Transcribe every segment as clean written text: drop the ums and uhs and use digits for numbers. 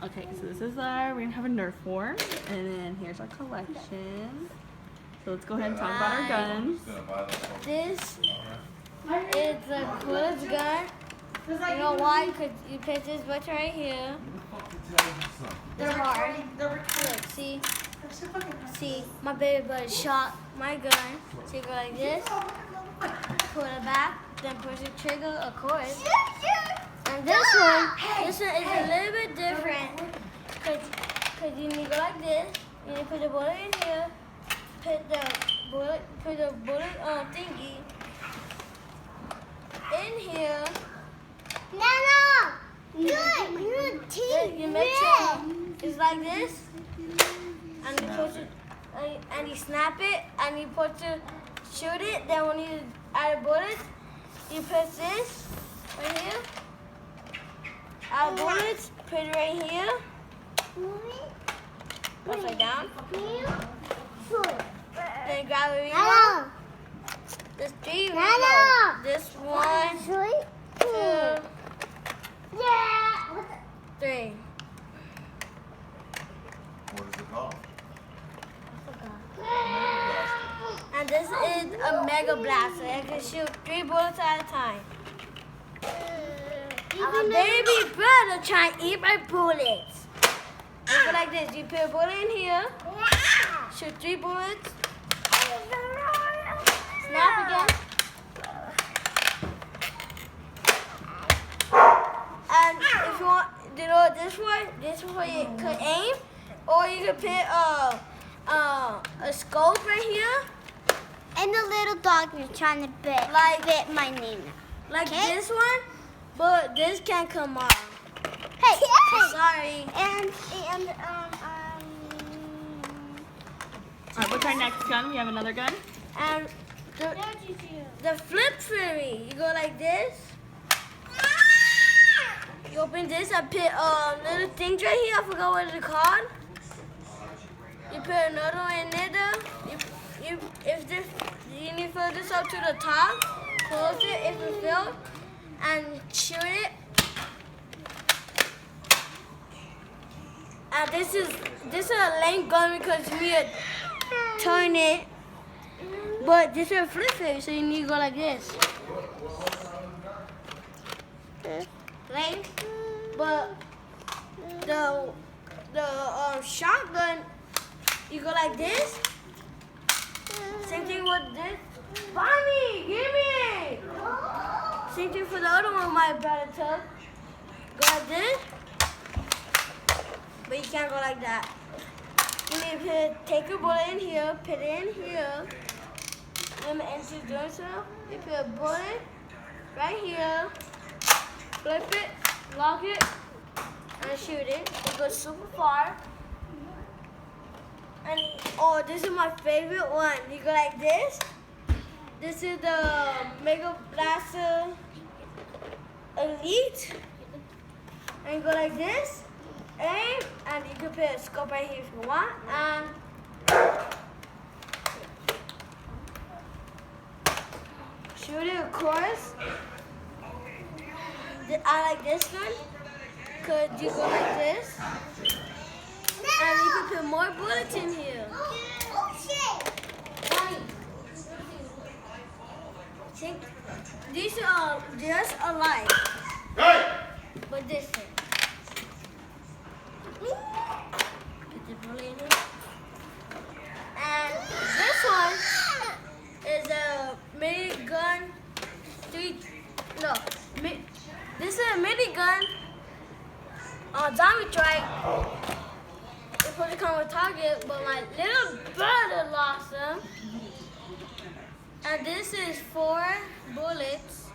Okay, so this is we're gonna have a Nerf war, and then here's our collection. So let's go ahead and talk about our guns. This is the coolest gun. You know why? Because you put this button right here. It's hard. Look, see? See, my baby buddy shot my gun. So you go like this, pull it back, then push the trigger, of course. And this one is a little bit different. Because you need to go like this. You need to put the bullet in here, put the bullet thingy in here. You make sure it's like this, and you push it, and you snap it, and you put to shoot it. Then when you add a bullet, you press this right here. Add bullets, put it right here. Upside down. Then grab a remote. There's 3 remotes. This 1, 2, 3. What is it called? And this is a mega blaster. It can shoot 3 bullets at a time. I'm a baby brother trying to eat my bullets. You go like this. You put a bullet in here. Shoot 3 bullets. Snap again. And if you want, you know this one you could aim, or you could put a scope right here. And the little dog is trying to bit my name. Like this one, but this can't come off. Hey, Sorry. And Alright, what's our next gun? We have another gun. And the flip fury, you go like this. You open this, I put little things right here. I forgot what it's called. You put another one in there. You need to fill this up to the top. Close it if it's filled, and shoot it. And this is a lame gun because you need to turn it. But this is a flip flip, so you need to go like this. Lame. But the shotgun, you go like this. Same thing with this. Bonnie, give me! Same thing for the other one my brother took. Go like this. But you can't go like that. You need to take a bullet in here, put it in here. And introduce it. You put a bullet right here. Flip it, lock it, and shoot it. It goes super far. And this is my favorite one. You go like this. This is the Mega Blaster Elite. And you go like this. Aim, and you can put a scope right here if you want. And shoot it, of course. I like this one because you go like this. And you can put more bullets in here. See, these are just alike. But different. Put the bullet in here. And this one is a mini gun. This is a mini gun on zombie strike. It's supposed to come with target, but my little brother lost them. And this is 4 bullets.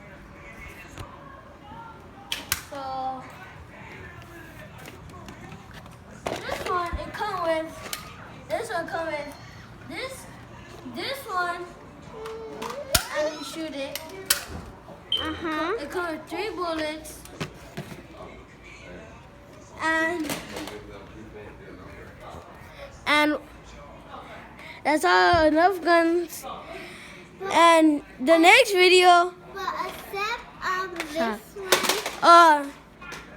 So this one it comes with. This one comes with this one, and you shoot it. It comes with 3 bullets, and that's all enough guns. And the next video, this one.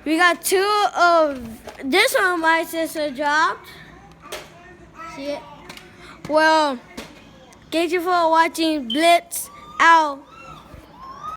we got 2 of this one my sister dropped. See it? Well, thank you for watching Blitz out.